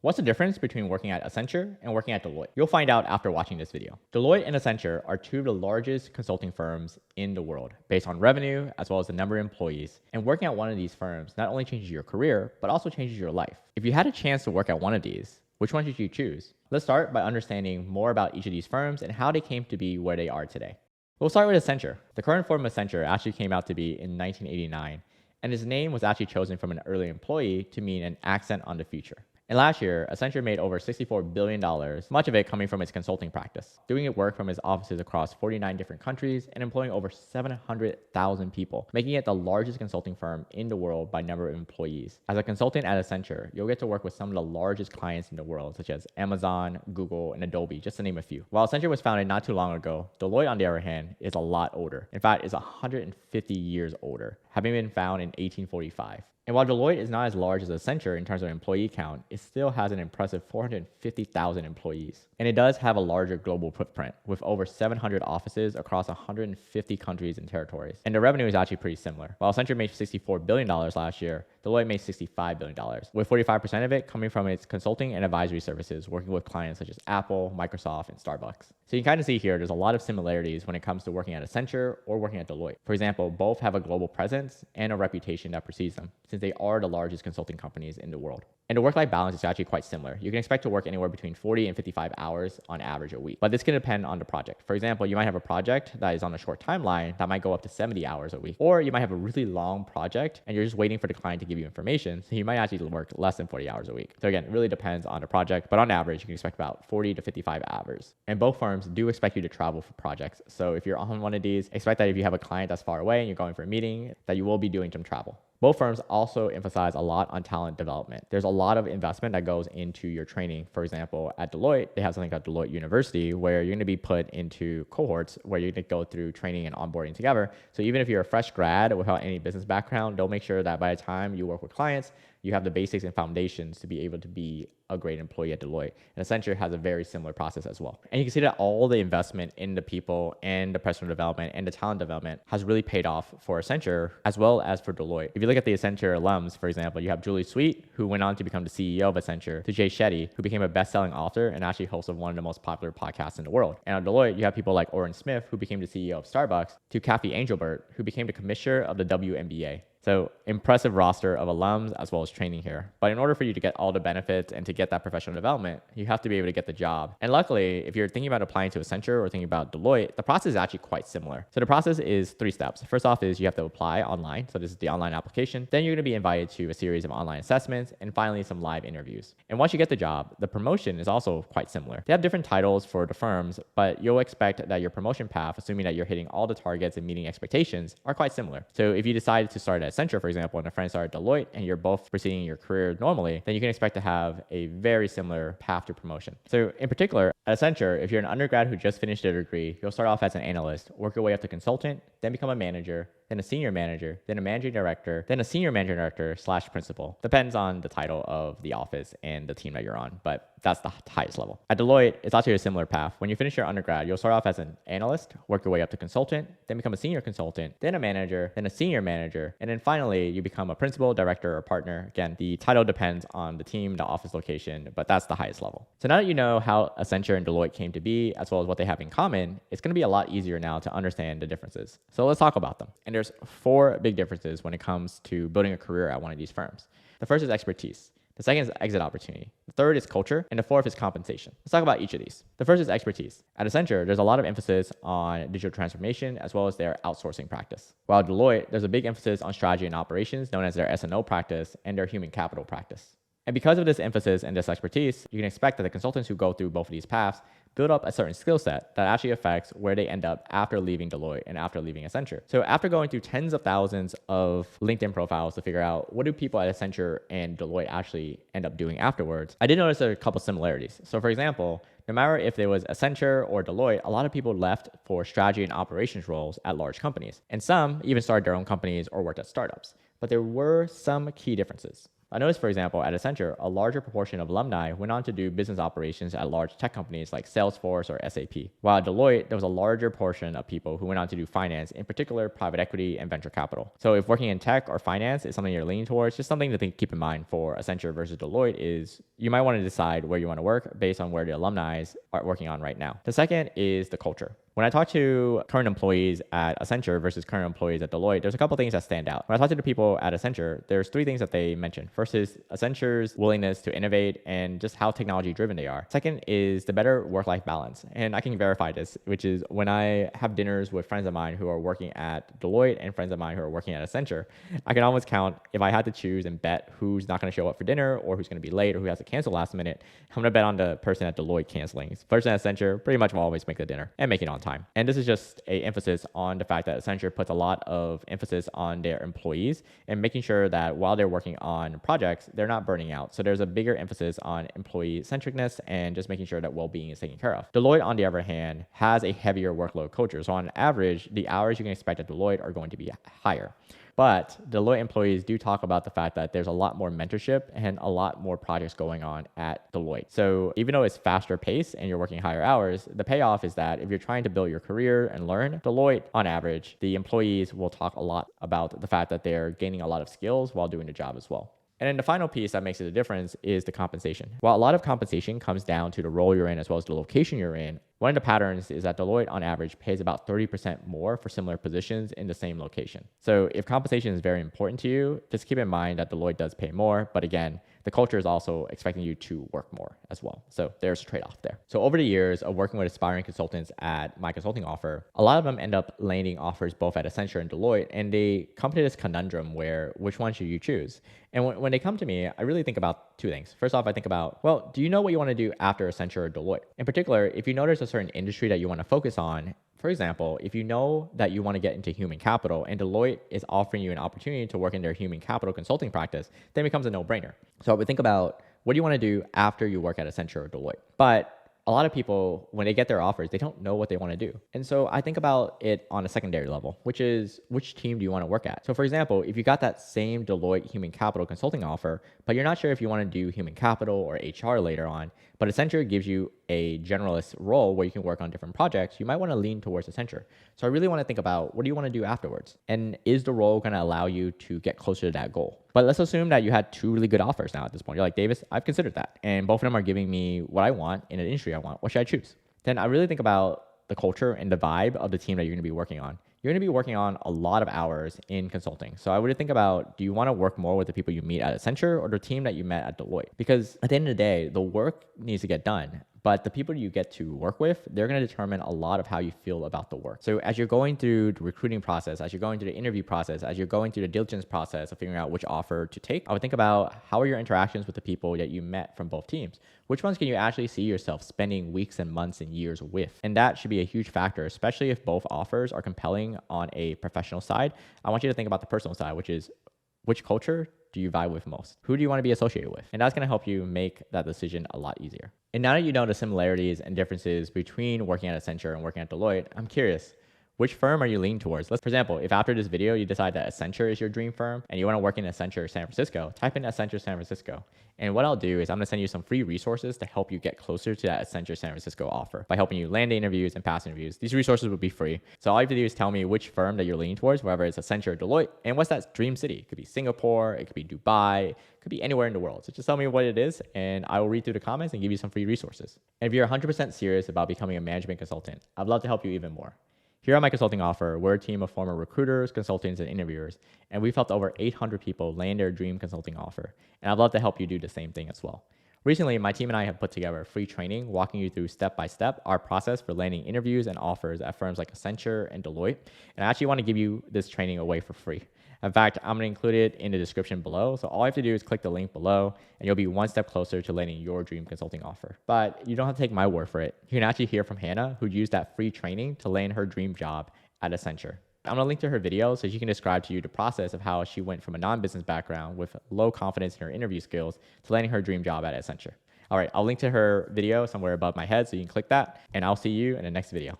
What's the difference between working at Accenture and working at Deloitte? You'll find out after watching this video. Deloitte and Accenture are two of the largest consulting firms in the world, based on revenue as well as the number of employees. And working at one of these firms not only changes your career, but also changes your life. If you had a chance to work at one of these, which one should you choose? Let's start by understanding more about each of these firms and how they came to be where they are today. We'll start with Accenture. The current form of Accenture actually came out to be in 1989, and its name was actually chosen from an early employee to mean an accent on the future. And last year, Accenture made over $64 billion, much of it coming from its consulting practice, doing it work from its offices across 49 different countries and employing over 700,000 people, making it the largest consulting firm in the world by number of employees. As a consultant at Accenture, you'll get to work with some of the largest clients in the world, such as Amazon, Google, and Adobe, just to name a few. While Accenture was founded not too long ago, Deloitte, on the other hand, is a lot older. In fact, it's 150 years older, having been founded in 1845. And while Deloitte is not as large as Accenture in terms of employee count, it still has an impressive 450,000 employees. And it does have a larger global footprint with over 700 offices across 150 countries and territories. And the revenue is actually pretty similar. While Accenture made $64 billion last year, Deloitte made $65 billion, with 45% of it coming from its consulting and advisory services, working with clients such as Apple, Microsoft, and Starbucks. So you can kind of see here, there's a lot of similarities when it comes to working at Accenture or working at Deloitte. For example, both have a global presence and a reputation that precedes them, since they are the largest consulting companies in the world. And the work-life balance is actually quite similar. You can expect to work anywhere between 40 and 55 hours on average a week, but this can depend on the project. For example, you might have a project that is on a short timeline that might go up to 70 hours a week, or you might have a really long project and you're just waiting for the client to give you information, so you might actually work less than 40 hours a week. So again, it really depends on the project, but on average, you can expect about 40 to 55 hours. And both firms do expect you to travel for projects. So if you're on one of these, expect that if you have a client that's far away and you're going for a meeting, that you will be doing some travel. Both firms also emphasize a lot on talent development. There's a lot of investment that goes into your training. For example, at Deloitte, they have something called Deloitte University, where you're going to be put into cohorts where you're going to go through training and onboarding together. So even if you're a fresh grad without any business background, they'll make sure that by the time you work with clients, you have the basics and foundations to be able to be a great employee at Deloitte. And Accenture has a very similar process as well. And you can see that all the investment in the people and the professional development and the talent development has really paid off for Accenture as well as for Deloitte. If you look at the Accenture alums, for example, you have Julie Sweet, who went on to become the CEO of Accenture, to Jay Shetty, who became a best-selling author and actually host of one of the most popular podcasts in the world. And at Deloitte, you have people like Oren Smith, who became the CEO of Starbucks, to Kathy Angelbert, who became the commissioner of the WNBA. So impressive roster of alums as well as training here. But in order for you to get all the benefits and to get that professional development, you have to be able to get the job. And luckily, if you're thinking about applying to Accenture or thinking about Deloitte, the process is actually quite similar. So the process is 3 steps. First off is you have to apply online. So this is the online application. Then you're going to be invited to a series of online assessments and finally some live interviews. And once you get the job, the promotion is also quite similar. They have different titles for the firms, but you'll expect that your promotion path, assuming that you're hitting all the targets and meeting expectations, are quite similar. So if you decide to start at Accenture, for example, and a friend started at Deloitte and you're both proceeding your career normally, then you can expect to have a very similar path to promotion. So in particular, at Accenture, if you're an undergrad who just finished their degree, you'll start off as an analyst, work your way up to consultant, then become a manager, then a senior manager, then a managing director, then a senior managing director / principal. Depends on the title of the office and the team that you're on, but that's the highest level. At Deloitte, it's actually a similar path. When you finish your undergrad, you'll start off as an analyst, work your way up to consultant, then become a senior consultant, then a manager, then a senior manager, and then finally you become a principal, director, or partner. Again, the title depends on the team, the office location, but that's the highest level. So now that you know how Accenture and Deloitte came to be, as well as what they have in common, it's going to be a lot easier now to understand the differences. So let's talk about them. And there's 4 big differences when it comes to building a career at one of these firms. The first is expertise. The second is exit opportunity. The third is culture. And the fourth is compensation. Let's talk about each of these. The first is expertise. At Accenture, there's a lot of emphasis on digital transformation as well as their outsourcing practice. While at Deloitte, there's a big emphasis on strategy and operations known as their S&O practice and their human capital practice. And because of this emphasis and this expertise, you can expect that the consultants who go through both of these paths build up a certain skill set that actually affects where they end up after leaving Deloitte and after leaving Accenture. So after going through tens of thousands of LinkedIn profiles to figure out what do people at Accenture and Deloitte actually end up doing afterwards, I did notice there are a couple similarities. So for example, no matter if it was Accenture or Deloitte, a lot of people left for strategy and operations roles at large companies. And some even started their own companies or worked at startups. But there were some key differences. I noticed, for example, at Accenture, a larger proportion of alumni went on to do business operations at large tech companies like Salesforce or SAP. While at Deloitte, there was a larger portion of people who went on to do finance, in particular private equity and venture capital. So if working in tech or finance is something you're leaning towards, just something to keep in mind for Accenture versus Deloitte is you might want to decide where you want to work based on where the alumni are working on right now. The second is the culture. When I talk to current employees at Accenture versus current employees at Deloitte, there's a couple things that stand out. When I talk to the people at Accenture, there's three things that they mention. First is Accenture's willingness to innovate and just how technology driven they are. Second is the better work-life balance. And I can verify this, which is when I have dinners with friends of mine who are working at Deloitte and friends of mine who are working at Accenture, I can almost count if I had to choose and bet who's not going to show up for dinner or who's going to be late or who has to cancel last minute. I'm going to bet on the person at Deloitte canceling. The person at Accenture pretty much will always make the dinner and make it on time. And this is just an emphasis on the fact that Accenture puts a lot of emphasis on their employees and making sure that while they're working on projects, they're not burning out. So there's a bigger emphasis on employee centricness and just making sure that well-being is taken care of. Deloitte, on the other hand, has a heavier workload culture. So on average, the hours you can expect at Deloitte are going to be higher. But Deloitte employees do talk about the fact that there's a lot more mentorship and a lot more projects going on at Deloitte. So even though it's faster paced and you're working higher hours, the payoff is that if you're trying to build your career and learn, Deloitte, on average, the employees will talk a lot about the fact that they're gaining a lot of skills while doing the job as well. And then the final piece that makes it a difference is the compensation. While a lot of compensation comes down to the role you're in as well as the location you're in, one of the patterns is that Deloitte on average pays about 30% more for similar positions in the same location. So if compensation is very important to you, just keep in mind that Deloitte does pay more, but again, the culture is also expecting you to work more as well. So there's a trade-off there. So over the years of working with aspiring consultants at my consulting offer, a lot of them end up landing offers both at Accenture and Deloitte, and they come to this conundrum where which one should you choose? And when they come to me, I really think about two things. First off, I think about, well, do you know what you want to do after Accenture or Deloitte? In particular, if you know there's a certain industry that you want to focus on, for example, if you know that you want to get into human capital and Deloitte is offering you an opportunity to work in their human capital consulting practice, then it becomes a no-brainer. So I would think about what do you want to do after you work at Accenture or Deloitte? But a lot of people, when they get their offers, they don't know what they want to do. And so I think about it on a secondary level, which is which team do you want to work at? So for example, if you got that same Deloitte human capital consulting offer, but you're not sure if you want to do human capital or HR later on, but Accenture gives you a generalist role where you can work on different projects, you might want to lean towards Accenture. So I really want to think about what do you want to do afterwards? And is the role going to allow you to get closer to that goal? But let's assume that you had two really good offers now at this point. You're like, Davis, I've considered that. And both of them are giving me what I want in an industry I want. What should I choose? Then I really think about the culture and the vibe of the team that you're going to be working on. You're going to be working on a lot of hours in consulting. So I would think about, do you want to work more with the people you meet at Accenture or the team that you met at Deloitte? Because at the end of the day, the work needs to get done. But the people you get to work with, they're going to determine a lot of how you feel about the work. So as you're going through the recruiting process, as you're going through the interview process, as you're going through the diligence process of figuring out which offer to take, I would think about how are your interactions with the people that you met from both teams? Which ones can you actually see yourself spending weeks and months and years with? And that should be a huge factor, especially if both offers are compelling on a professional side. I want you to think about the personal side, which is which culture do you vibe with most? Who do you want to be associated with? And that's going to help you make that decision a lot easier. And now that you know the similarities and differences between working at Accenture and working at Deloitte, I'm curious, which firm are you leaning towards? For example, if after this video you decide that Accenture is your dream firm and you want to work in Accenture San Francisco, type in Accenture San Francisco. And what I'll do is I'm going to send you some free resources to help you get closer to that Accenture San Francisco offer by helping you land the interviews and pass interviews. These resources will be free. So all you have to do is tell me which firm that you're leaning towards, whether it's Accenture or Deloitte, and what's that dream city? It could be Singapore, it could be Dubai, it could be anywhere in the world. So just tell me what it is and I will read through the comments and give you some free resources. And if you're 100% serious about becoming a management consultant, I'd love to help you even more. Here at my consulting offer, we're a team of former recruiters, consultants, and interviewers, and we've helped over 800 people land their dream consulting offer. And I'd love to help you do the same thing as well. Recently, my team and I have put together free training walking you through step by step our process for landing interviews and offers at firms like Accenture and Deloitte. And I actually want to give you this training away for free. In fact, I'm going to include it in the description below. So all you have to do is click the link below and you'll be one step closer to landing your dream consulting offer. But you don't have to take my word for it. You can actually hear from Hannah, who used that free training to land her dream job at Accenture. I'm going to link to her video so she can describe to you the process of how she went from a non-business background with low confidence in her interview skills to landing her dream job at Accenture. All right, I'll link to her video somewhere above my head so you can click that, and I'll see you in the next video.